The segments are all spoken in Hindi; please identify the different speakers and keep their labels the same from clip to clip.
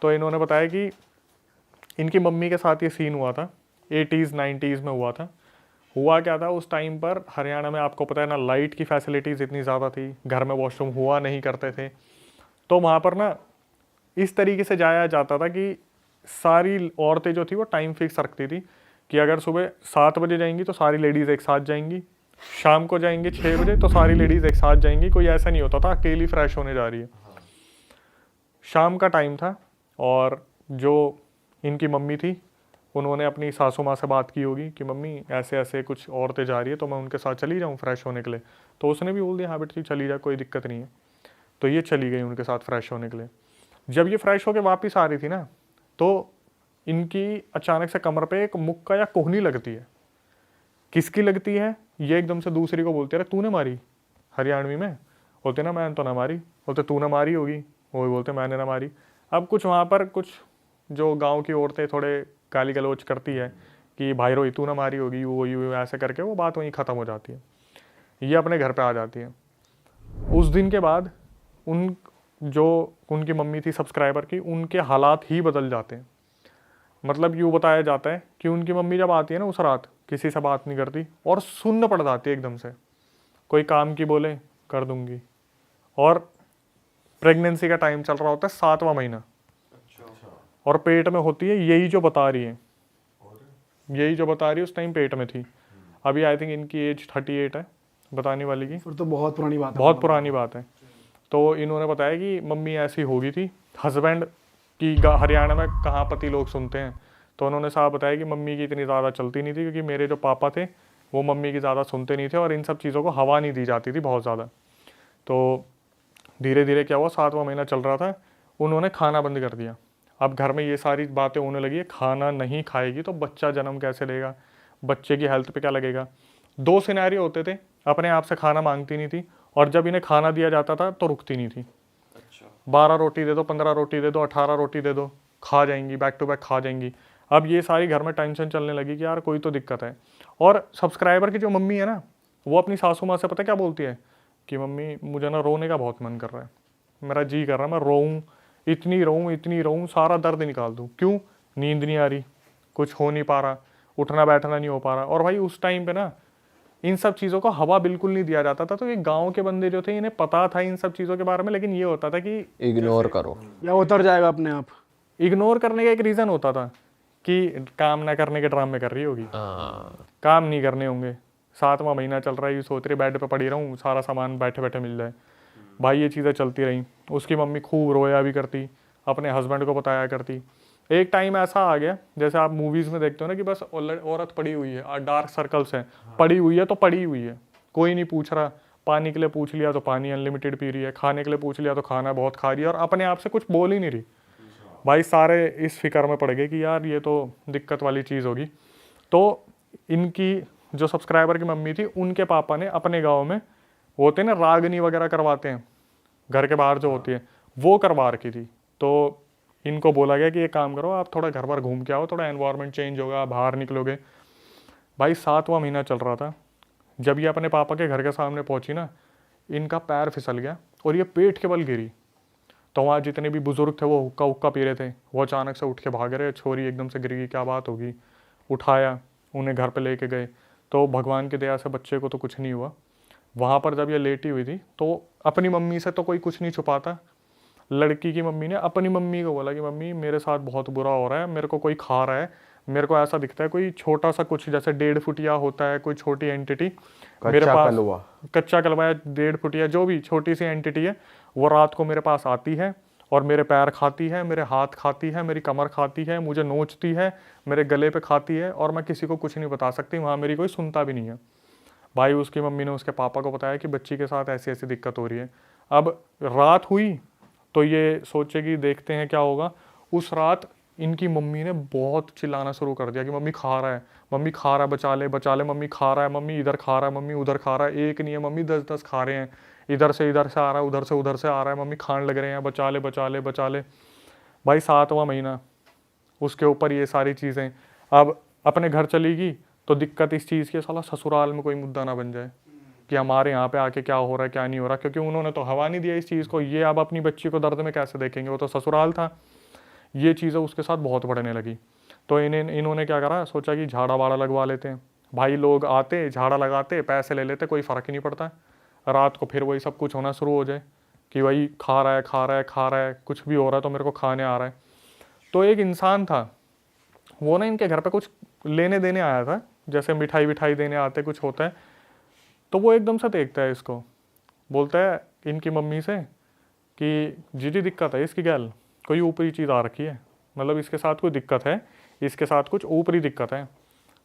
Speaker 1: तो इन्होंने बताया कि इनकी मम्मी के साथ ये सीन हुआ था, 80s 90s में हुआ था। हुआ क्या था उस टाइम पर, हरियाणा में आपको पता है ना, लाइट की फैसिलिटीज़ इतनी ज़्यादा थी, घर में वॉशरूम हुआ नहीं करते थे। तो वहाँ पर ना इस तरीके से जाया जाता था कि सारी औरतें जो थी वो टाइम फिक्स रखती थी कि अगर सुबह 7 बजे जाएंगी तो सारी लेडीज़ एक साथ जाएंगी, शाम को जाएंगे 6 बजे तो सारी लेडीज़ एक साथ जाएंगी। कोई ऐसा नहीं होता था अकेली फ्रेश होने जा रही है। शाम का टाइम था और जो इनकी मम्मी थी उन्होंने अपनी सासू माँ से बात की होगी कि मम्मी ऐसे ऐसे कुछ औरतें जा रही है तो मैं उनके साथ चली जाऊँ फ्रेश होने के लिए। तो उसने भी बोल दिया हाँ बेटी चली जा, कोई दिक्कत नहीं है। तो ये चली गई उनके साथ फ्रेश होने के लिए। जब ये फ्रेश होकर वापस आ रही थी ना, तो इनकी अचानक से कमर पे एक मुक्का या कोहनी लगती है। किसकी लगती है, ये एकदम से दूसरी को बोलते अरे तूने मारी, हरियाणवी में बोलते ना मैंने तो ना मारी, बोलते तूने मारी होगी, वो भी बोलते मैंने ना मारी। अब कुछ वहाँ पर कुछ जो गांव की औरतें थोड़े गाली गलौज करती है कि भाई रोई तू ना मारी होगी, वो ऐसे करके वो बात वहीं ख़त्म हो जाती है। ये अपने घर पे आ जाती है। उस दिन के बाद उन जो उनकी मम्मी थी सब्सक्राइबर की, उनके हालात ही बदल जाते हैं। मतलब यूँ बताया जाता है कि उनकी मम्मी जब आती है ना उस रात, किसी से बात नहीं करती और सुन्न पड़ जाती है एकदम से। कोई काम की बोले कर दूंगी। और प्रेगनेंसी का टाइम चल रहा होता है 7वां महीना, और पेट में होती है यही जो बता रही है, यही जो बता रही है उस टाइम पेट में थी। अभी आई थिंक इनकी एज 38 है बताने वाली की।
Speaker 2: फिर तो बहुत पुरानी बात है।
Speaker 1: बहुत पुरानी बात है। तो इन्होंने बताया कि मम्मी ऐसी हो गई थी। हस्बैंड की हरियाणा में कहाँ पति लोग सुनते हैं, तो उन्होंने साहब बताया कि मम्मी की इतनी ज़्यादा चलती नहीं थी क्योंकि मेरे जो पापा थे वो मम्मी की ज़्यादा सुनते नहीं थे और इन सब चीज़ों को हवा नहीं दी जाती थी बहुत ज़्यादा। तो धीरे धीरे क्या हुआ, 7वां महीना चल रहा था, उन्होंने खाना बंद कर दिया। अब घर में ये सारी बातें होने लगी है, खाना नहीं खाएगी तो बच्चा जन्म कैसे लेगा, बच्चे की हेल्थ पे क्या लगेगा। 2 सिनेरियो होते थे, अपने आप से खाना मांगती नहीं थी और जब इन्हें खाना दिया जाता था तो रुकती नहीं थी। 12 रोटी दे दो, 15 रोटी दे दो, 18 रोटी दे दो, खा जाएंगी, बैक टू बैक खा जाएंगी। अब ये सारी घर में टेंशन चलने लगी कि यार कोई तो दिक्कत है। और सब्सक्राइबर की जो मम्मी है ना, वो अपनी सासू माँ से पता क्या बोलती है कि मम्मी मुझे ना रोने का बहुत मन कर रहा है, मेरा जी कर रहा है मैं रोऊँ, इतनी रोऊँ, सारा दर्द निकाल दूँ। क्यों, नींद नहीं आ रही, कुछ हो नहीं पा रहा, उठना बैठना नहीं हो पा रहा। और भाई उस टाइम पे ना इन सब चीज़ों को हवा बिल्कुल नहीं दिया जाता था। तो ये गांव के बंदे जो थे इन्हें पता था इन सब चीज़ों के बारे में, लेकिन ये होता था कि
Speaker 3: इग्नोर करो
Speaker 2: या उतर जाएगा अपने आप।
Speaker 1: इग्नोर करने का एक रीज़न होता था कि काम ना करने के ड्रामे कर रही होगी, काम नहीं करने होंगे, 7वां महीना चल रहा है, ये सोच रही बेड पे पड़ी रहूँ, सारा सामान बैठे बैठे मिल जाए। भाई ये चीज़ें चलती रहीं। उसकी मम्मी खूब रोया भी करती, अपने हस्बैंड को बताया करती। एक टाइम ऐसा आ गया, जैसे आप मूवीज़ में देखते हो ना कि बस औरत पड़ी हुई है, डार्क सर्कल्स हैं, पड़ी हुई है तो पड़ी हुई है, कोई नहीं पूछ रहा। पानी के लिए पूछ लिया तो पानी अनलिमिटेड पी रही है, खाने के लिए पूछ लिया तो खाना बहुत खा रही है और अपने आप से कुछ बोल ही नहीं रही। भाई सारे इस फिक्र में पड़ गए कि यार ये तो दिक्कत वाली चीज़ होगी। तो इनकी जो सब्सक्राइबर की मम्मी थी, उनके पापा ने अपने गाँव में वो होते हैं ना रागनी वगैरह करवाते हैं घर के बाहर जो होती है, वो करवा रखी थी। तो इनको बोला गया कि ये काम करो, आप थोड़ा घर पर घूम के आओ, थोड़ा एनवायरनमेंट चेंज होगा, बाहर निकलोगे। भाई 7वां महीना चल रहा था, जब ये अपने पापा के घर के सामने पहुंची ना, इनका पैर फिसल गया और ये पेट के बल गिरी। तो वहाँ जितने भी बुजुर्ग थे वो हुक्का हुक्का पी रहे थे, वो अचानक से उठ के भाग रहे, छोरी एकदम से गिर गई, क्या बात होगी। उठाया, उन्हें घर पे लेके गए, तो भगवान की दया से बच्चे को तो कुछ नहीं हुआ। वहाँ पर जब ये लेटी हुई थी तो अपनी मम्मी से तो कोई कुछ नहीं छुपाता, लड़की की मम्मी ने अपनी मम्मी को बोला कि मम्मी मेरे साथ बहुत बुरा हो रहा है, मेरे को कोई खा रहा है, मेरे को ऐसा दिखता है कोई छोटा सा कुछ जैसे 1.5 फुटिया होता है कोई छोटी एंटिटी मेरे पास, कच्चा कलवा या 1.5 फुटिया जो भी छोटी सी एंटिटी है, वो रात को मेरे पास आती है और मेरे पैर खाती है, मेरे हाथ खाती है, मेरी कमर खाती है, मुझे नोचती है, मेरे गले पे खाती है और मैं किसी को कुछ नहीं बता सकती, वहाँ मेरी कोई सुनता भी नहीं है। भाई उसकी मम्मी ने उसके पापा को बताया कि बच्ची के साथ ऐसी ऐसी दिक्कत हो रही है। अब रात हुई तो ये सोचे कि देखते हैं क्या होगा। उस रात इनकी मम्मी ने बहुत चिल्लाना शुरू कर दिया कि मम्मी खा रहा है, मम्मी खा रहा है, बचा ले, मम्मी खा रहा है, मम्मी इधर खा रहा है, मम्मी उधर खा रहा है, एक नहीं है मम्मी 10-10 खा रहे हैं, इधर से आ रहा है, उधर से आ रहा है, मम्मी खाने लग रहे हैं, बचा ले। भाई 7वां महीना, उसके ऊपर ये सारी चीज़ें। अब अपने घर चलेगी तो दिक्कत इस चीज़ की साला ससुराल में कोई मुद्दा ना बन जाए कि हमारे यहाँ पे आके क्या हो रहा है क्या नहीं हो रहा, क्योंकि उन्होंने तो हवा नहीं दिया इस चीज़ को। ये अब अपनी बच्ची को दर्द में कैसे देखेंगे, वो तो ससुराल था। ये चीज़ें उसके साथ बहुत बढ़ने लगी। तो इन्होंने क्या करा, सोचा कि झाड़ा वाड़ा लगवा लेते हैं। भाई लोग आते, झाड़ा लगाते, पैसे ले लेते, कोई फ़र्क ही नहीं पड़ता। रात को फिर वही सब कुछ होना शुरू हो जाए कि वही खा रहा है खा रहा है खा रहा है, कुछ भी हो रहा है तो मेरे को खाने आ रहा है। तो एक इंसान था, वो ना इनके घर पे कुछ लेने देने आया था, जैसे मिठाई विठाई देने आते कुछ होता है। तो वो एकदम से देखता है इसको, बोलता है इनकी मम्मी से कि जी दिक्कत है इसकी गैल, कोई ऊपरी चीज़ आ रखी है, मतलब इसके साथ कोई दिक्कत है, इसके साथ कुछ ऊपरी दिक्कत है।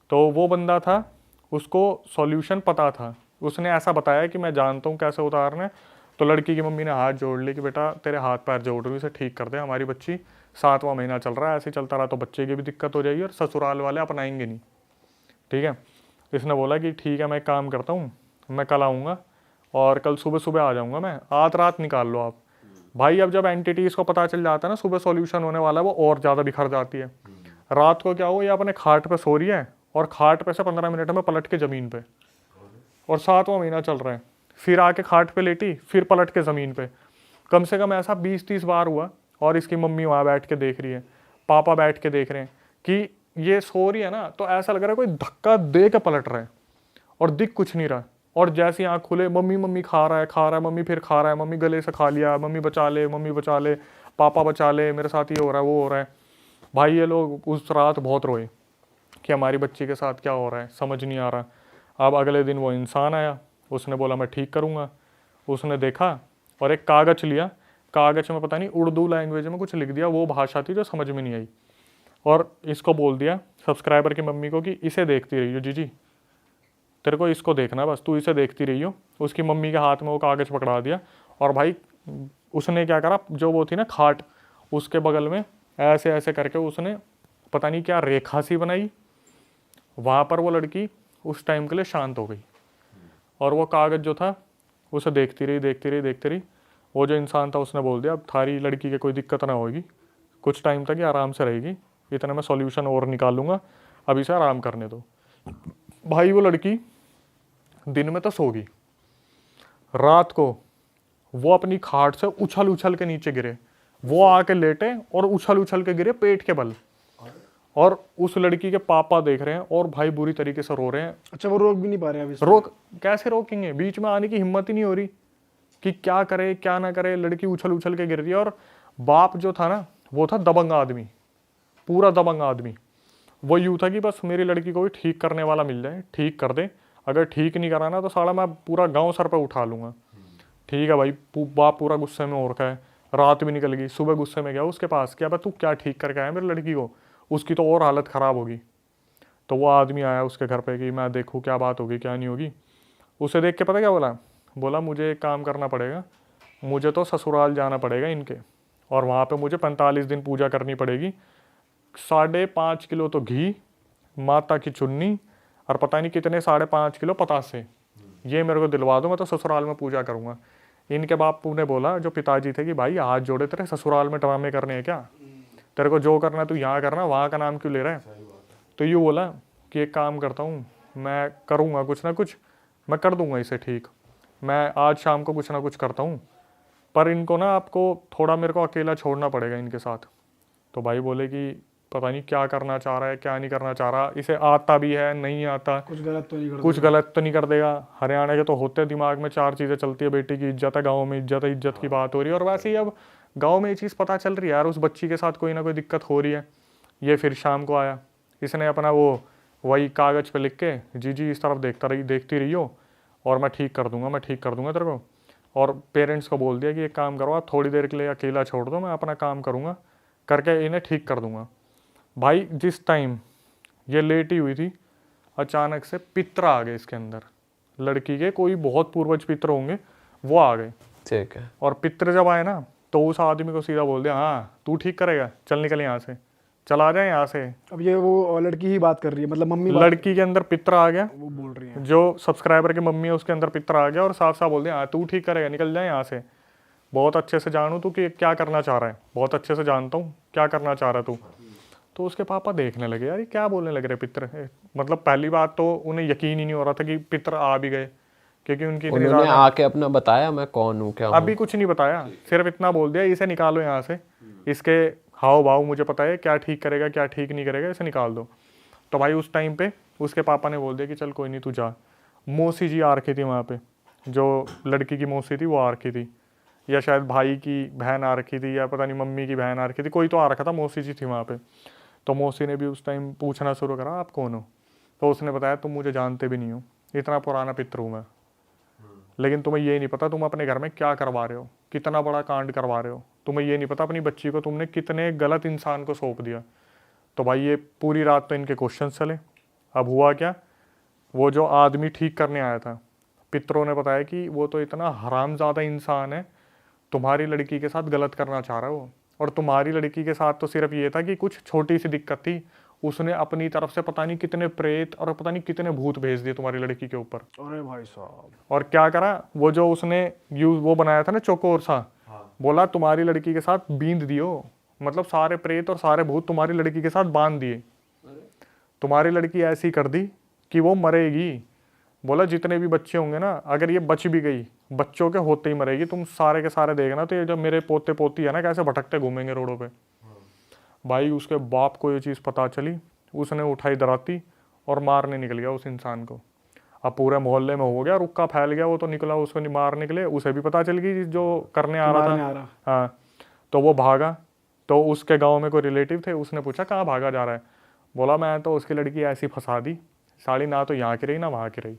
Speaker 1: तो वो बंदा था, उसको सॉल्यूशन पता था, उसने ऐसा बताया कि मैं जानता हूँ कैसे उतारना है। तो लड़की की मम्मी ने हाथ जोड़ ली कि बेटा तेरे हाथ पैर जोड़ रही हूँ, इसे ठीक कर दे, हमारी बच्ची 7वां महीना चल रहा है, ऐसे चलता रहा तो बच्चे की भी दिक्कत हो जाएगी और ससुराल वाले अपनाएंगे नहीं, ठीक है। इसने बोला कि ठीक है मैं एक काम करता हूँ, मैं कल आऊँगा और कल सुबह सुबह आ जाऊँगा, मैं आज रात निकाल लो आप। भाई अब जब एंटिटीज़ को पता चल जाता है ना सुबह सॉल्यूशन होने वाला है, वो और ज़्यादा बिखर जाती है। रात को क्या हुआ, ये अपने खाट पे सो रही है और खाट पे से 15 मिनट में पलट के ज़मीन पे, और 7वां महीना चल रहा है, फिर आके खाट पे लेटी, फिर पलट के ज़मीन पे। कम से कम ऐसा 20-30 बार हुआ। और इसकी मम्मी वहाँ बैठ के देख रही है, पापा बैठ के देख रहे हैं कि ये सो रही है ना, तो ऐसा लग रहा है कोई धक्का दे के पलट रहा है और दिख कुछ नहीं रहा। और जैसी आँख खुले, मम्मी मम्मी खा रहा है, मम्मी फिर खा रहा है, मम्मी गले से खा लिया, मम्मी बचा ले, पापा बचा ले, मेरे साथ ये हो रहा है वो हो रहा है। भाई ये लोग उस रात बहुत रोए कि हमारी बच्ची के साथ क्या हो रहा है, समझ नहीं आ रहा। अब अगले दिन वो इंसान आया, उसने बोला मैं ठीक करूँगा। उसने देखा और एक कागज़ लिया, कागज़ में पता नहीं उर्दू लैंग्वेज में कुछ लिख दिया, वो भाषा थी जो समझ में नहीं आई, और इसको बोल दिया सब्सक्राइबर की मम्मी को कि इसे देखती रही हो जी, तेरे को इसको देखना, बस तू इसे देखती रही हो। उसकी मम्मी के हाथ में वो कागज़ पकड़ा दिया, और भाई उसने क्या करा, जो वो थी ना खाट, उसके बगल में ऐसे ऐसे करके उसने पता नहीं क्या रेखा सी बनाई। वहाँ पर वो लड़की उस टाइम के लिए शांत हो गई, और वो कागज़ जो था उसे देखती रही। वो जो इंसान था उसने बोल दिया अब थारी लड़की के कोई दिक्कत ना होगी, कुछ टाइम तक ये आराम से रहेगी, इतना मैं सॉल्यूशन और निकालूंगा, अभी से आराम करने दो। भाई वो लड़की दिन में तो सो गई, रात को वो अपनी खाट से उछल उछल के नीचे गिरे, वो आके लेटे और उछल उछल के गिरे पेट के बल, और उस लड़की के पापा देख रहे हैं और भाई बुरी तरीके से रो रहे हैं।
Speaker 2: अच्छा, वो रोक भी नहीं पा रहे अभी?
Speaker 1: रोक कैसे रोकेंगे, बीच में आने की हिम्मत ही नहीं हो रही कि क्या करे क्या ना करे। लड़की उछल उछल के गिर रही है, और बाप जो था ना वो था दबंग आदमी, पूरा दबंग आदमी। वो यूँ था कि बस मेरी लड़की को भी ठीक करने वाला मिल जाए, ठीक कर दे, अगर ठीक नहीं कराना तो साला मैं पूरा गांव सर पे उठा लूँगा। ठीक है भाई, बाप पूरा गुस्से में हो रखा है, रात भी निकल गई, सुबह गुस्से में गया उसके पास, क्या भाई तू क्या ठीक करके आया मेरी लड़की को, उसकी तो और हालत ख़राब होगी। तो वो आदमी आया उसके घर पे कि मैं देखूँ क्या बात होगी क्या नहीं होगी। उसे देख के पता क्या बोला मुझे एक काम करना पड़ेगा, मुझे तो ससुराल जाना पड़ेगा इनके, और वहाँ पे मुझे 45 दिन पूजा करनी पड़ेगी, 5.5 किलो तो घी, माता की चुन्नी, और पता नहीं कितने 5.5 किलो पतासे, ये मेरे को दिलवा दो, मैं तो ससुराल में पूजा करूँगा। इनके बापू ने बोला, जो पिताजी थे, कि भाई हाथ जोड़े, तेरे ससुराल में ड्रामे करने हैं क्या, तेरे को जो करना तू यहाँ करना, वहाँ का नाम क्यों ले रहा है। तो यूँ बोला कि एक काम करता हूँ, मैं करूँगा कुछ ना कुछ, मैं कर दूँगा इसे ठीक, मैं आज शाम को कुछ ना कुछ करता हूँ, पर इनको ना आपको थोड़ा मेरे को अकेला छोड़ना पड़ेगा इनके साथ। तो भाई बोले कि पता नहीं क्या करना चाह रहा है क्या नहीं करना चाह रहा, इसे आता भी है नहीं आता,
Speaker 2: कुछ गलत तो नहीं
Speaker 1: कर देगा। हरियाणा के तो होते दिमाग में 4 चीज़ें चलती है, बेटी की इज्जत है, गाँव में इज्जत है, इज्जत की बात हो रही है, और वैसे ही अब गाँव में ये चीज़ पता चल रही है यार, उस बच्ची के साथ कोई ना कोई दिक्कत हो रही है। ये फिर शाम को आया, इसने अपना वो वही कागज़ पे लिख के जी इस तरफ देखती रही हो, और मैं ठीक कर दूंगा तेरे को। और पेरेंट्स को बोल दिया कि एक काम करो, आप थोड़ी देर के लिए अकेला छोड़ दो, मैं अपना काम करूँगा, करके इन्हें ठीक कर दूंगा। भाई जिस टाइम ये लेटी हुई थी, अचानक से पितर आ गए इसके अंदर, लड़की के कोई बहुत पूर्वज पितर होंगे, वो आ गए।
Speaker 3: ठीक है।
Speaker 1: और पितर जब आए ना, तो उस आदमी को सीधा बोल दिया हाँ तू ठीक करेगा, चल निकल यहाँ से, चला जाए यहाँ से।
Speaker 2: अब ये वो लड़की ही बात कर रही है, मतलब मम्मी
Speaker 1: लड़की के अंदर पितर आ गया,
Speaker 2: वो बोल रही है,
Speaker 1: जो सब्सक्राइबर की मम्मी है उसके अंदर पितर आ गया, और साफ साफ बोल दिया हाँ तू ठीक करेगा, निकल जाए यहाँ से। बहुत अच्छे से जानू तू कि क्या करना चाह रहा है, बहुत अच्छे से जानता हूँ क्या करना चाह रहा है तू। तो उसके पापा देखने लगे यार ये क्या बोलने लग रहे पितर, मतलब पहली बात तो उन्हें यकीन ही नहीं हो रहा था कि पितर आ भी गए, क्योंकि
Speaker 3: उन्होंने आके अपना बताया मैं कौन हूँ क्या हूँ?
Speaker 1: अभी कुछ नहीं बताया, सिर्फ इतना बोल दिया इसे निकालो यहाँ से, इसके हाओ भाव मुझे पता है क्या ठीक करेगा क्या ठीक नहीं करेगा, इसे निकाल दो। तो भाई उस टाइम पे उसके पापा ने बोल दिया कि चल कोई नहीं तू जा। मौसी जी आ रखी थी वहाँ पे, जो लड़की की मौसी थी वो आ रखी थी, या शायद भाई की बहन आ रखी थी, या पता नहीं मम्मी की बहन आ रखी थी, कोई तो आ रखा था, मौसी जी थी वहाँ पे। तो मौसी ने भी उस टाइम पूछना शुरू करा आप कौन हो। तो उसने बताया तुम मुझे जानते भी नहीं हो, इतना पुराना पितर हूँ मैं, लेकिन तुम्हें ये नहीं पता तुम अपने घर में क्या करवा रहे हो, कितना बड़ा कांड करवा रहे हो। तुम्हें ये नहीं पता अपनी बच्ची को तुमने कितने गलत इंसान को सौंप दिया। तो भाई ये पूरी रात तो इनके क्वेश्चन चले। अब हुआ क्या, वो जो आदमी ठीक करने आया था, पितरों ने बताया कि वो तो इतना हरामजादा इंसान है, तुम्हारी लड़की के साथ गलत करना चाह रहा है वो। और तुम्हारी लड़की के साथ तो सिर्फ ये था कि कुछ छोटी सी दिक्कत थी, उसने अपनी तरफ से पता नहीं कितने प्रेत और पता नहीं कितने भूत भेज दिए तुम्हारी लड़की के ऊपर।
Speaker 2: अरे भाई साहब,
Speaker 1: और क्या करा, वो जो उसने वो बनाया था ना चौकोर सा, बोला तुम्हारी लड़की के साथ बींद दियो, मतलब सारे प्रेत और सारे भूत तुम्हारी लड़की के साथ बांध दिए। तुम्हारी लड़की ऐसी कर दी कि वो मरेगी। बोला जितने भी बच्चे होंगे ना, अगर ये बच भी गई, बच्चों के होते ही मरेगी, तुम सारे के सारे देखना। तो ये जब मेरे पोते पोती है ना, कैसे भटकते घूमेंगे रोडों पे। भाई उसके बाप को ये चीज़ पता चली, उसने उठाई दराती और मारने निकल गया उस इंसान को। अब पूरे मोहल्ले में हो गया, रुक्का फैल गया, वो तो निकला उसको मारने के लिए, उसे भी पता चल गई जो करने आ रहा
Speaker 2: मारने आ
Speaker 1: था।
Speaker 2: रहा।
Speaker 1: हाँ, तो वो भागा। तो उसके गांव में कोई रिलेटिव थे, उसने पूछा कहाँ भागा जा रहा है। बोला मैं तो उसकी लड़की ऐसी फंसा दी, साली ना तो यहाँ की रही ना वहाँ की रही।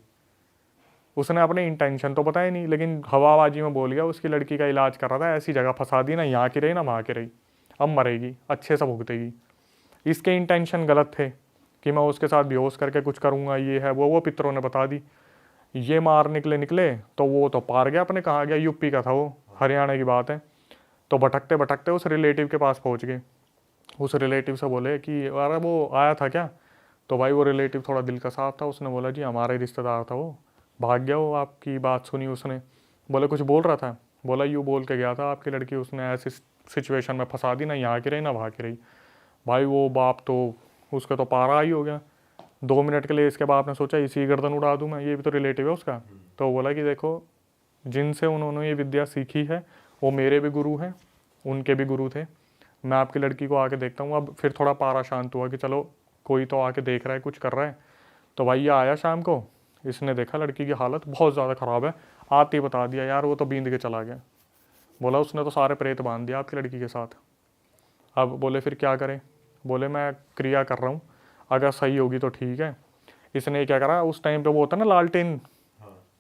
Speaker 1: उसने अपने इंटेंशन तो पता ही नहीं, लेकिन हवाबाजी में बोल गया उसकी लड़की का इलाज कर रहा था, ऐसी जगह फंसा दी, ना यहाँ की रही ना वहाँ की रही, अब मरेगी, अच्छे से भुगतेगी। इसके इंटेंशन गलत थे कि मैं उसके साथ बेहोश करके कुछ करूँगा, ये है वो पितरों ने बता दी। ये मार निकले तो वो तो पार गया अपने, कहाँ गया, यूपी का था वो, हरियाणा की बात है। तो भटकते भटकते उस रिलेटिव के पास पहुँच गए। उस रिलेटिव से बोले कि अरे वो आया था क्या। तो भाई वो रिलेटिव थोड़ा दिल का साफ था, उसने बोला जी हमारा ही रिश्तेदार था वो, भाग गया वो, आपकी बात सुनी उसने। बोले कुछ बोल रहा था। बोला यूँ बोल के गया था आपकी लड़की उसने ऐसी सिचुएशन में फंसा दी, ना यहाँ की रही ना वहाँ की रही। भाई वो बाप तो, उसका तो पारा ही हो गया। 2 मिनट के लिए इसके बाप ने सोचा इसी गर्दन उड़ा दूं मैं, ये भी तो रिलेटिव है उसका। तो बोला कि देखो जिनसे उन्होंने ये विद्या सीखी है वो मेरे भी गुरु हैं, उनके भी गुरु थे, मैं आपकी लड़की को आके देखता हूँ। अब फिर थोड़ा पारा शांत हुआ कि चलो कोई तो आके देख रहा है, कुछ कर रहा है। तो भाई ये आया शाम को, इसने देखा लड़की की हालत बहुत ज़्यादा ख़राब है, आते ही बता दिया यार वो तो बींद के चला गया। बोला उसने तो सारे प्रेत बांध दिया आपकी लड़की के साथ। अब बोले फिर क्या करें। बोले मैं क्रिया कर रहा हूँ, अगर सही होगी तो ठीक है। इसने क्या करा, उस टाइम पे वो होता ना लालटेन,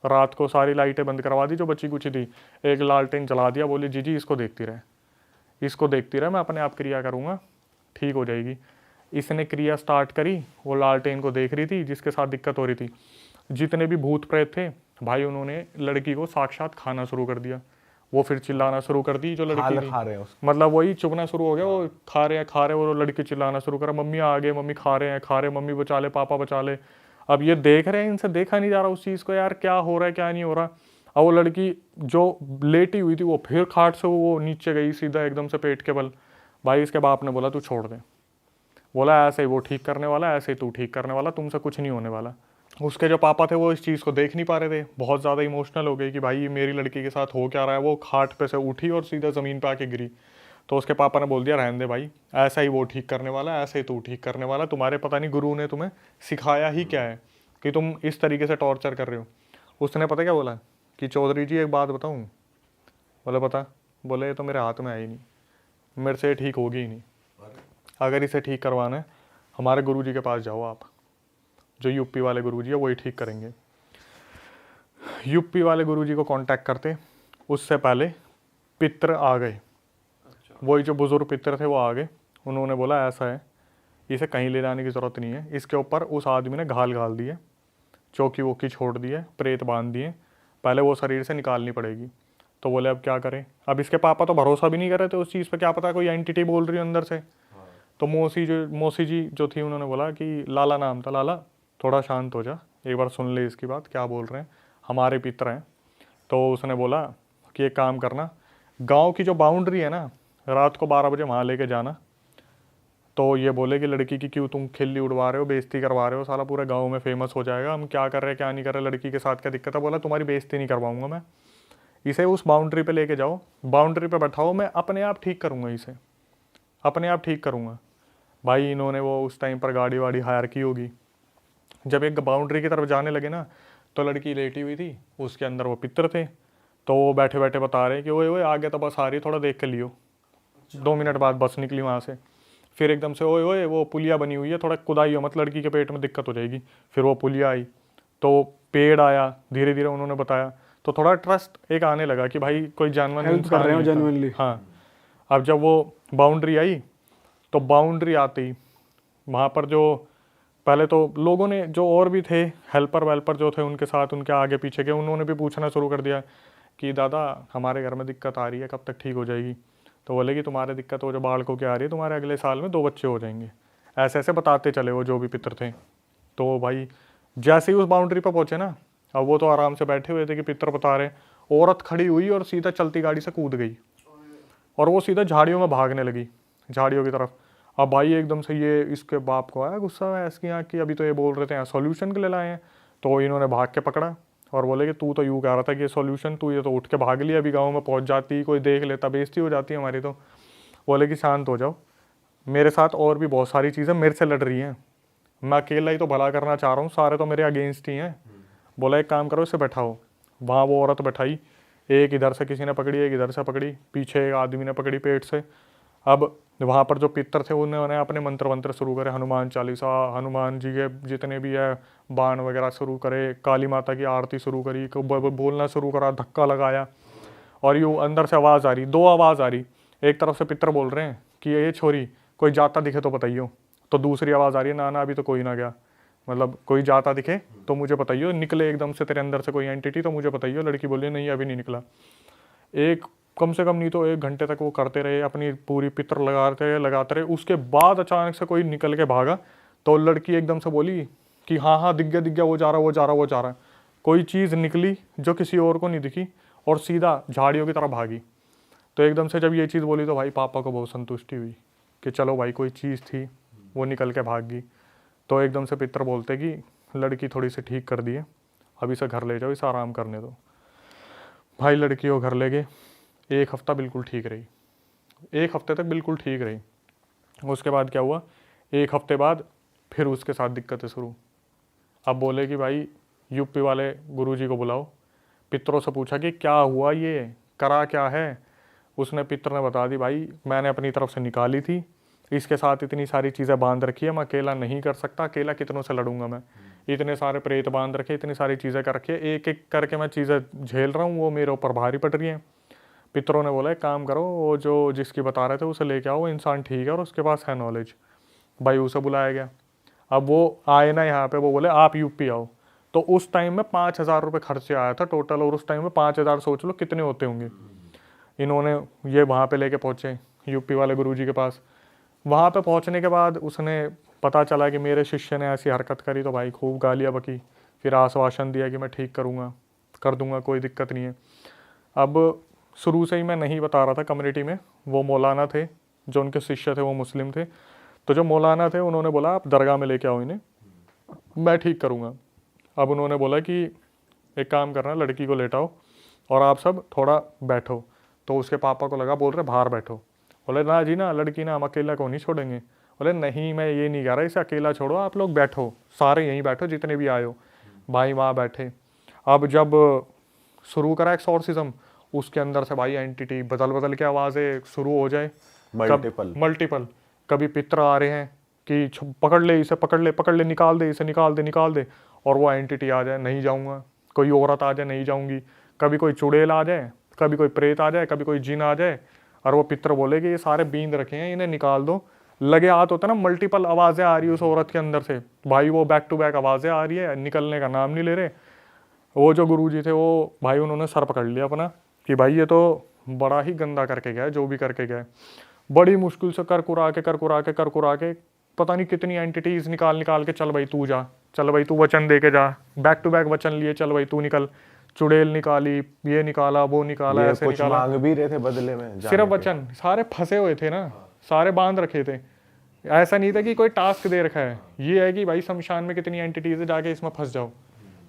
Speaker 1: रात को सारी लाइटें बंद करवा दी जो बची कुछ थी, एक लालटेन जला दिया, बोली जी इसको देखती रहे, इसको देखती रहे, मैं अपने आप क्रिया करूँगा, ठीक हो जाएगी। इसने क्रिया स्टार्ट करी, वो लालटेन को देख रही थी जिसके साथ दिक्कत हो रही थी। जितने भी भूत प्रेत थे भाई उन्होंने लड़की को साक्षात खाना शुरू कर दिया। वो फिर चिल्लाना शुरू कर दी जो लड़की थी,
Speaker 3: खा रहे हैं उसको।
Speaker 1: मतलब वही चुभना शुरू हो गया, वो खा रहे वो लड़की चिल्लाना शुरू करा, मम्मी आ गए, मम्मी खा रहे हैं, मम्मी बचा ले, पापा बचा ले। अब ये देख रहे हैं, इनसे देखा नहीं जा रहा उस चीज़ को, यार क्या हो रहा है क्या नहीं हो रहा। अब वो लड़की जो लेटी हुई थी वो फिर खाट से वो नीचे गई सीधा एकदम से पेट के बल। भाई इसके बाप ने बोला तू छोड़ दे, बोला ऐसे ही वो ठीक करने वाला, ऐसे ही तू ठीक करने वाला, तुमसे कुछ नहीं होने वाला। उसके जो पापा थे वो इस चीज़ को देख नहीं पा रहे थे, बहुत ज़्यादा इमोशनल हो गए कि भाई मेरी लड़की के साथ हो क्या रहा है। वो खाट पे से उठी और सीधा ज़मीन पे आके गिरी। तो उसके पापा ने बोल दिया रहने दे भाई, ऐसा ही वो ठीक करने वाला, ऐसे ही तू ठीक करने वाला, तुम्हारे पता नहीं गुरु ने तुम्हें सिखाया ही क्या है कि तुम इस तरीके से टॉर्चर कर रहे हो। उसने पता क्या बोला कि चौधरी जी एक बात बताऊँ। बोले बता। बोले ये तो मेरे हाथ में है ही नहीं, मेरे से ठीक होगी ही नहीं, अगर इसे ठीक करवाना है हमारे गुरुजी के पास जाओ आप, जो यूपी वाले गुरुजी है वही ठीक करेंगे। यूपी वाले गुरुजी को कांटेक्ट करते, उससे पहले पितर आ गए। वही जो बुजुर्ग पितर थे वो आ गए। उन्होंने बोला ऐसा है, इसे कहीं ले जाने की ज़रूरत नहीं है, इसके ऊपर उस आदमी ने घाल दिए, चौकी वोकी छोड़ दिए, प्रेत बांध दिए, पहले वो शरीर से निकालनी पड़ेगी। तो बोले अब क्या करें। अब इसके पापा तो भरोसा भी नहीं कर रहे थे उस चीज़ पे, क्या पता कोई एंटिटी बोल रही है अंदर से। तो मौसी जी जो थी उन्होंने बोला कि लाला नाम था, लाला थोड़ा शांत हो जा, एक बार सुन ले इसकी बात, क्या बोल रहे हैं, हमारे पितर हैं। तो उसने बोला कि एक काम करना, गांव की जो बाउंड्री है ना, रात को 12 बजे वहाँ लेके जाना। तो ये बोले कि लड़की की क्यों तुम खिल्ली उड़वा रहे हो, बेइज्जती करवा रहे हो, साला पूरे गांव में फेमस हो जाएगा, हम क्या कर रहे हैं क्या नहीं कर रहे, लड़की के साथ क्या दिक्कत है। बोला तुम्हारी बेइज्जती नहीं करवाऊंगा मैं, इसे उस बाउंड्री पे लेके जाओ, बाउंड्री पे बैठाओ, मैं अपने आप ठीक करूँगा इसे, अपने आप ठीक करूँगा। भाई इन्होंने वो उस टाइम पर गाड़ी वाड़ी हायर की होगी। जब एक बाउंड्री की तरफ जाने लगे ना, तो लड़की लेटी हुई थी, उसके अंदर वो पितर थे। तो वो बैठे बैठे बता रहे कि ओए ओए आगे तो बस आ रही, थोड़ा देख के लियो। 2 मिनट बाद बस निकली वहाँ से। फिर एकदम से ओए ओए वो पुलिया बनी हुई है, थोड़ा खुदाई हो मत, लड़की के पेट में दिक्कत हो जाएगी। फिर वो पुलिया आई, तो पेड़ आया, धीरे धीरे उन्होंने बताया, तो थोड़ा ट्रस्ट एक आने लगा कि भाई कोई जानवर
Speaker 2: हेल्प कर रहे हो
Speaker 1: नहीं था।
Speaker 2: genuinely।
Speaker 1: हाँ। अब जब वो बाउंड्री आई, तो बाउंड्री आती वहाँ पर जो पहले तो लोगों ने, जो और भी थे हेल्पर वेल्पर जो थे उनके साथ, उनके आगे पीछे के, उन्होंने भी पूछना शुरू कर दिया कि दादा हमारे घर में दिक्कत आ रही है, कब तक ठीक हो जाएगी। तो बोले कि तुम्हारे दिक्कत हो जो बालकों की आ रही है, तुम्हारे अगले साल में 2 बच्चे हो जाएंगे। ऐसे ऐसे बताते चले वो जो भी पितर थे। तो भाई जैसे ही उस बाउंड्री पर पहुंचे ना, अब वो तो आराम से बैठे हुए थे कि पितर बता रहे, औरत खड़ी हुई और सीधा चलती गाड़ी से कूद गई और वो सीधा झाड़ियों में भागने लगी, झाड़ियों की तरफ। अब भाई एकदम से ये इसके बाप को आया गुस्सा, है इसकी यहाँ की, अभी तो ये बोल रहे थे यहाँ सॉल्यूशन के लिए लाए हैं। तो इन्होंने भाग के पकड़ा और बोले कि तू तो यूँ कह रहा था कि ये सॉल्यूशन, तू ये तो उठ के भाग लिया, अभी गाँव में पहुँच जाती, कोई देख लेता, बेइज्जती हो जाती है हमारी। तो बोले कि शांत हो जाओ, मेरे साथ और भी बहुत सारी चीज़ें मेरे से लड़ रही हैं, मैं अकेला ही तो भला करना चाह रहा हूँ, सारे तो मेरे अगेंस्ट ही हैं। बोला एक काम करो, इसे बैठाओ। वहाँ वो औरत बैठाई, एक इधर से किसी ने पकड़ी, एक इधर से पकड़ी, पीछे एक आदमी ने पकड़ी पेट से। अब वहाँ पर जो पितर थे उन्होंने अपने मंत्र वंत्र शुरू करे, हनुमान चालीसा, हनुमान जी के जितने भी है बाण वगैरह शुरू करे, काली माता की आरती शुरू करी, बोलना शुरू करा, धक्का लगाया। और यूँ अंदर से आवाज़ आ रही, 2 आवाज़ आ रही। एक तरफ से पितर बोल रहे हैं कि ये छोरी कोई जाता दिखे तो बताइयो, तो दूसरी आवाज़ आ रही है, ना ना अभी तो कोई ना गया, मतलब कोई जाता दिखे तो मुझे बताइयो, निकले एकदम से तेरे अंदर से कोई एंटिटी तो मुझे बताइयो। लड़की बोली नहीं अभी नहीं निकला। एक कम से कम नहीं तो 1 घंटे तक वो करते रहे, अपनी पूरी पितर लगाते रहे। उसके बाद अचानक से कोई निकल के भागा, तो लड़की एकदम से बोली कि हाँ हाँ दिख गया, वो जा रहा है। कोई चीज़ निकली जो किसी और को नहीं दिखी और सीधा झाड़ियों की तरफ भागी। तो एकदम से जब ये चीज़ बोली तो भाई पापा को बहुत संतुष्टि हुई कि चलो भाई कोई चीज़ थी वो निकल के भाग गई। तो एकदम से पितर बोलते कि लड़की थोड़ी सी ठीक कर दी है, अब इसे घर ले जाओ, इसे आराम करने दो। भाई लड़की को घर ले गए, 1 हफ्ता बिल्कुल ठीक रही, 1 हफ्ते तक बिल्कुल ठीक रही। उसके बाद क्या हुआ, 1 हफ्ते बाद फिर उसके साथ दिक्कतें शुरू। अब बोले कि भाई यूपी वाले गुरुजी को बुलाओ। पितरों से पूछा कि क्या हुआ, ये करा क्या है। उसने पितर ने बता दी, भाई मैंने अपनी तरफ से निकाली थी, इसके साथ इतनी सारी चीज़ें बांध रखी है, मैं अकेला नहीं कर सकता, अकेला कितनों से लड़ूंगा मैं, इतने सारे प्रेत बांध रखे, इतनी सारी चीज़ें कर रखी है, एक एक करके मैं चीज़ें झेल रहा हूँ, वो मेरे ऊपर भारी पड़ रही हैं। पितरों ने बोला एक काम करो, वो जो जिसकी बता रहे थे उसे लेके आओ, वो इंसान ठीक है और उसके पास है नॉलेज। भाई उसे बुलाया गया। अब वो आए ना यहाँ पे, वो बोले आप यूपी आओ। तो उस टाइम में 5,000 रुपये खर्चे आया था टोटल, और उस टाइम में 5,000 सोच लो कितने होते होंगे। इन्होंने ये वहाँ पे लेके पहुँचे यूपी वाले गुरुजी के पास। वहाँ पे पहुँचने के बाद उसने पता चला कि मेरे शिष्य ने ऐसी हरकत करी, तो भाई खूब गालियाँ बकी, फिर आश्वासन दिया कि मैं ठीक करूँगा, कर दूँगा, कोई दिक्कत नहीं है। अब शुरू से ही मैं नहीं बता रहा था कम्युनिटी में, वो मौलाना थे जो उनके शिष्य थे वो मुस्लिम थे, तो जो मौलाना थे उन्होंने बोला आप दरगाह में लेके आओ इन्हें, मैं ठीक करूँगा। अब उन्होंने बोला कि एक काम करना, लड़की को लेटाओ और आप सब थोड़ा बैठो। तो उसके पापा को लगा, बोल रहे बाहर बैठो। बोले ना जी ना, लड़की ना हम अकेला को नहीं छोड़ेंगे। बोले नहीं मैं ये नहीं कह रहा, इसे अकेला छोड़ो, आप लोग बैठो, सारे यहीं बैठो जितने भी आए हो। भाई वहाँ बैठे। अब जब शुरू करा एक्सॉर्सिज्म, उसके अंदर से भाई एंटिटी बदल के आवाज़ें शुरू हो जाए, मल्टीपल। कभी पितर आ रहे हैं कि पकड़ ले इसे, पकड़ ले, निकाल दे इसे, निकाल दे, और वो एंटिटी आ जाए, नहीं जाऊँगा। कोई औरत आ जाए, नहीं जाऊँगी। कभी कोई चुड़ैल आ जाए, कभी कोई प्रेत आ जाए, कभी कोई जिन आ जाए, और वो पितर बोले कि ये सारे बींद रखे हैं, इन्हें निकाल दो। लगे हाथ होता ना, मल्टीपल आवाज़ें आ रही है उस औरत के अंदर से, भाई वो बैक टू बैक आवाज़ें आ रही है, निकलने का नाम नहीं ले रहे। वो जो गुरुजी थे वो भाई उन्होंने सर पकड़ लिया अपना कि भाई ये तो बड़ा ही गंदा करके गया, जो भी करके गया। बड़ी मुश्किल से कर कुरा के पता नहीं कितनी एंटिटीज निकाल के, चल भाई तू जा, चल भाई तू वचन दे के जा, बैक टू बैक वचन लिए, चल भाई तू निकल। चुड़ैल निकाली, ये निकाला, वो निकाला, ऐसे
Speaker 3: कुछ
Speaker 1: निकाला,
Speaker 3: मांग भी रहे थे बदले में,
Speaker 1: सिर्फ वचन। सारे फंसे हुए थे ना, सारे बांध रखे थे। ऐसा नहीं था कि कोई टास्क दे रखा है, ये है कि भाई शमशान में कितनी एंटिटीज है, जाके इसमें फंस जाओ।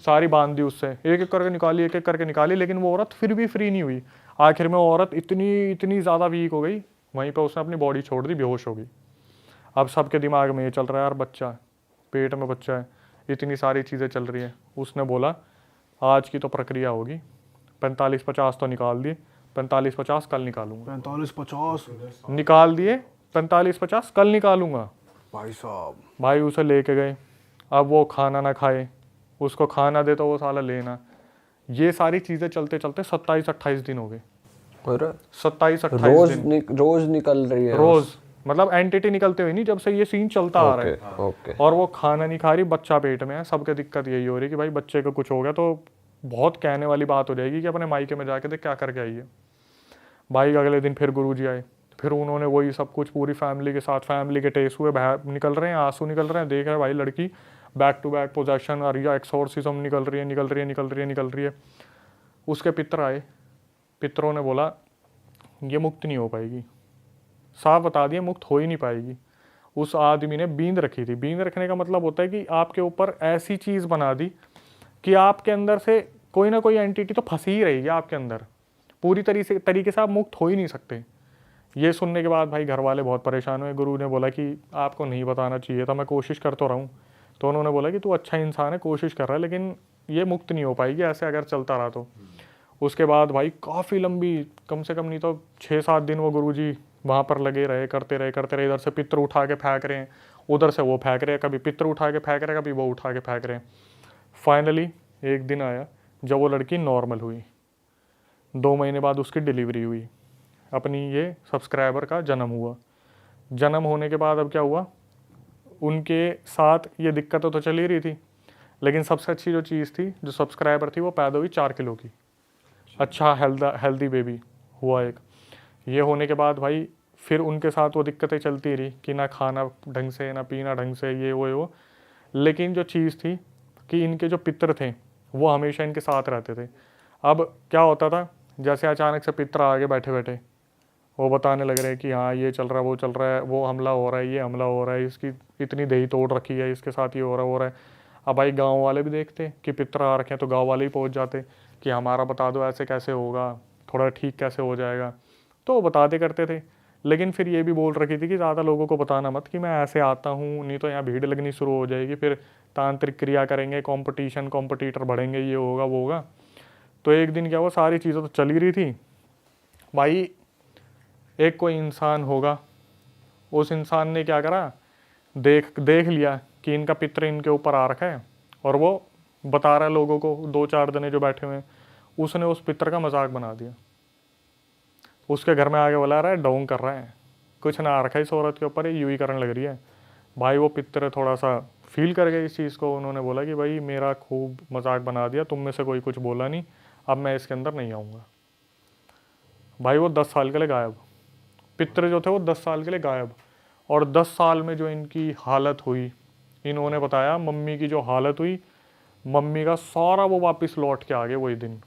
Speaker 1: सारी बांध दी उससे, एक एक करके निकाली, लेकिन वो औरत फिर भी फ्री नहीं हुई। आखिर में वो औरत इतनी ज़्यादा वीक हो गई, वहीं पे उसने अपनी बॉडी छोड़ दी, बेहोश हो गई। अब सबके दिमाग में ये चल रहा है यार बच्चा, पेट में बच्चा है, इतनी सारी चीज़ें चल रही है। उसने बोला आज की तो प्रक्रिया होगी, 45-50 तो निकाल दिए, 45-50 कल निकालूंगा।
Speaker 2: 45-50
Speaker 1: निकाल दिए 45-50 कल निकालूंगा।
Speaker 2: भाई साहब।
Speaker 1: भाई उसे लेके गए। अब वो खाना ना खाए, उसको खाना दे तो वो साला लेना। ये सारी चीज़ें चलते चलते 27-28 दिन हो गए।
Speaker 3: और
Speaker 1: 27-28 दिन
Speaker 3: रोज निकल रही है
Speaker 1: रोज, मतलब एंटिटी निकलते हुए नहीं, जब से ये सीन चलता आ रहा है।
Speaker 3: ओके।
Speaker 1: और वो खाना नहीं खा रही, बच्चा पेट में है। सबके दिक्कत यही हो रही है कि भाई बच्चे को कुछ हो गया तो बहुत कहने वाली बात हो जाएगी कि अपने मायके में जाके देख क्या करके आई है। भाई अगले दिन फिर गुरुजी आए, फिर उन्होंने वही सब कुछ पूरी फैमिली के साथ, फैमिली के टेस्ट हुए, निकल रहे हैं आंसू निकल रहे हैं, देख रहे हैं भाई लड़की बैक टू बैक पोजेशन और या एक्सोर्सिज्म निकल रही है। उसके पितर आए, पितरों ने बोला ये मुक्त नहीं हो पाएगी, साफ बता दिया मुक्त हो ही नहीं पाएगी। उस आदमी ने बींद रखी थी। बींद रखने का मतलब होता है कि आपके ऊपर ऐसी चीज़ बना दी कि आपके अंदर से कोई ना कोई एंटिटी तो फंसी ही रहेगी आपके अंदर, पूरी तरीके से आप मुक्त हो ही नहीं सकते। ये सुनने के बाद भाई घर वाले बहुत परेशान हुए। गुरु ने बोला कि आपको नहीं बताना चाहिए था, मैं कोशिश कर तो रहा हूँ। तो उन्होंने बोला कि तू अच्छा इंसान है, कोशिश कर रहा है, लेकिन ये मुक्त नहीं हो पाएगी ऐसे अगर चलता रहा तो। उसके बाद भाई काफ़ी लंबी, कम से कम नहीं तो 6-7 दिन वो गुरुजी वहाँ पर लगे रहे, करते रहे। इधर से पितर उठा के फेंक रहे हैं, उधर से वो फेंक रहे हैं, कभी पितर उठा के फेंक रहे हैं, कभी वो उठा के फेंक रहे हैं। फाइनली एक दिन आया जब वो लड़की नॉर्मल हुई। 2 महीने बाद उसकी डिलीवरी हुई, अपनी ये सब्सक्राइबर का जन्म हुआ। जन्म होने के बाद अब क्या हुआ, उनके साथ ये दिक्कतें तो चल ही रही थी, लेकिन सबसे अच्छी जो चीज़ थी, जो सब्सक्राइबर थी, वो पैदा हुई 4 किलो की। अच्छा हेल्दी बेबी हुआ एक। ये होने के बाद भाई फिर उनके साथ वो दिक्कतें चलती रही कि ना खाना ढंग से, ना पीना ढंग से, ये वो। लेकिन जो चीज़ थी कि इनके जो पितर थे वो हमेशा इनके साथ रहते थे। अब क्या होता था, जैसे अचानक से पितर आगे बैठे वो बताने लग रहे हैं कि हाँ ये चल रहा है, वो चल रहा है, वो हमला हो रहा है, ये हमला हो रहा है, इसकी इतनी दही तोड़ रखी है, इसके साथ ये हो रहा है। अब भाई गाँव वाले भी देखते कि पितर आ रखे हैं तो गाँव वाले ही पहुँच जाते कि हमारा बता दो ऐसे कैसे होगा, थोड़ा ठीक कैसे हो जाएगा। तो वो बताते करते थे, लेकिन फिर ये भी बोल रखी थी कि ज़्यादा लोगों को बताना मत कि मैं ऐसे आता हूँ, नहीं तो यहाँ भीड़ लगनी शुरू हो जाएगी, फिर तांत्रिक क्रिया करेंगे, कॉम्पिटिटर बढ़ेंगे, ये होगा वो होगा। तो एक दिन क्या हुआ, सारी चीज़ें तो चल ही रही थी भाई। एक कोई इंसान होगा, उस इंसान ने क्या करा, देख लिया कि इनका पितर इनके ऊपर आ रखा है और वो बता रहा है लोगों को, 2-4 जने जो बैठे हुए हैं। उसने उस पितर का मजाक बना दिया, उसके घर में आके बुला रहा है, डोंग कर रहा है, कुछ ना आ रखा है इस औरत के ऊपर, यूँ ही करने लग रही है। भाई वो पितर थोड़ा सा फील कर गए इस चीज़ को। उन्होंने बोला कि भाई मेरा खूब मजाक बना दिया, तुम में से कोई कुछ बोला नहीं, अब मैं इसके अंदर नहीं आऊँगा। भाई वो 10 साल के लिए गायब, पितर जो थे वो 10 साल के लिए गायब। और 10 साल में जो इनकी हालत हुई, इन्होंने बताया मम्मी की जो हालत हुई, मम्मी का सारा वो वापस लौट के आ गए वही दिन।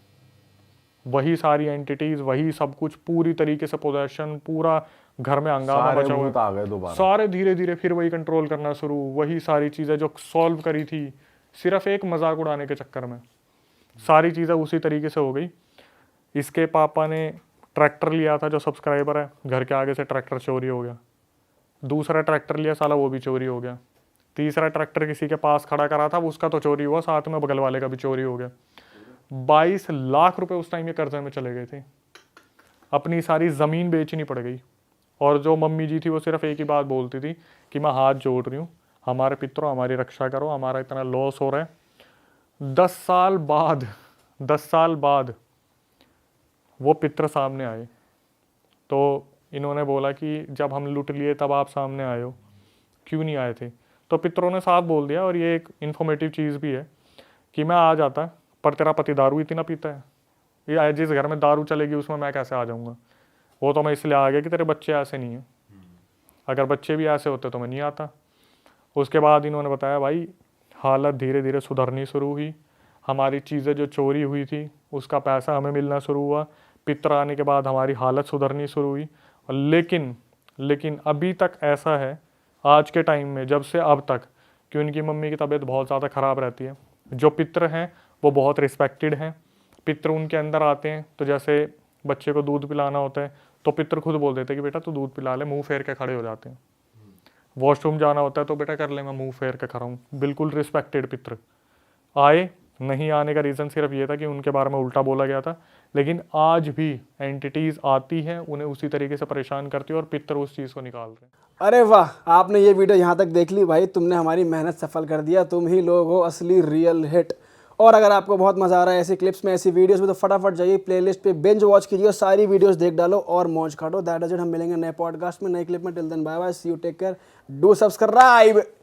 Speaker 1: वही सारी एंटिटीज, वही सब कुछ, पूरी तरीके से पोजेशन, पूरा घर में हंगामा बचा हुआ, सारे धीरे धीरे फिर वही कंट्रोल करना शुरू। वही सारी चीज़ें जो सॉल्व करी थी सिर्फ एक मजाक उड़ाने के चक्कर में, सारी चीज़ें उसी तरीके से हो गई। इसके पापा ने ट्रैक्टर लिया था, जो सब्सक्राइबर है, घर के आगे से ट्रैक्टर चोरी हो गया। दूसरा ट्रैक्टर लिया साला, वो भी चोरी हो गया। तीसरा ट्रैक्टर किसी के पास खड़ा करा था, उसका तो चोरी हुआ, साथ में बगल वाले का भी चोरी हो गया। 22 लाख रुपए उस टाइम ये कर्जे में चले गए थे। अपनी सारी ज़मीन बेचनी पड़ गई। और जो मम्मी जी थी वो सिर्फ एक ही बात बोलती थी कि मैं हाथ जोड़ रही हूँ, हमारे पितरों हमारी रक्षा करो, हमारा इतना लॉस हो रहा है। 10 साल बाद वो पितर सामने आए, तो इन्होंने बोला कि जब हम लूट लिए तब आप सामने आए हो, क्यों नहीं आए थे? तो पितरों ने साफ बोल दिया, और ये एक इन्फॉर्मेटिव चीज़ भी है, कि मैं आ जाता पर तेरा पति दारू इतना पीता है, ये जिस घर में दारू चलेगी उसमें मैं कैसे आ जाऊँगा? वो तो मैं इसलिए आ गया कि तेरे बच्चे ऐसे नहीं हैं, अगर बच्चे भी ऐसे होते तो मैं नहीं आता। उसके बाद इन्होंने बताया भाई हालत धीरे धीरे सुधरनी शुरू हुई, हमारी चीज़ें जो चोरी हुई थी उसका पैसा हमें मिलना शुरू हुआ, पितर आने के बाद हमारी हालत सुधरनी शुरू हुई। लेकिन अभी तक ऐसा है आज के टाइम में, जब से अब तक, कि उनकी मम्मी की तबीयत बहुत ज़्यादा ख़राब रहती है। जो पितर हैं वो बहुत रिस्पेक्टेड हैं। पितर उनके अंदर आते हैं तो जैसे बच्चे को दूध पिलाना होता है तो पितर खुद बोल देते कि बेटा तू दूध पिला ले, मुंह फेर के खड़े हो जाते हैं। वॉशरूम जाना होता है तो बेटा कर ले, मैं मुंह फेर के खड़ा हूँ। बिल्कुल रिस्पेक्टेड पितर। आए नहीं आने का रीज़न सिर्फ ये था कि उनके बारे में उल्टा बोला गया था, लेकिन आज भी एंटिटीज़ आती हैं, उन्हें उसी तरीके से परेशान करती है और पितर उस चीज़ को निकाल रहे हैं।
Speaker 4: अरे वाह, आपने ये वीडियो यहाँ तक देख ली भाई, तुमने हमारी मेहनत सफल कर दिया। तुम ही लोग हो असली रियल हिट। और अगर आपको बहुत मजा आ रहा है ऐसी क्लिप्स में, ऐसी वीडियोस में, तो फटाफट जाइए प्लेलिस्ट पे बिंज वॉच कीजिए, सारी वीडियोस देख डालो और मौज काटो। That is it. हम मिलेंगे नए पॉडकास्ट में, नए क्लिप में। Till then bye bye, see you, take care, do subscribe.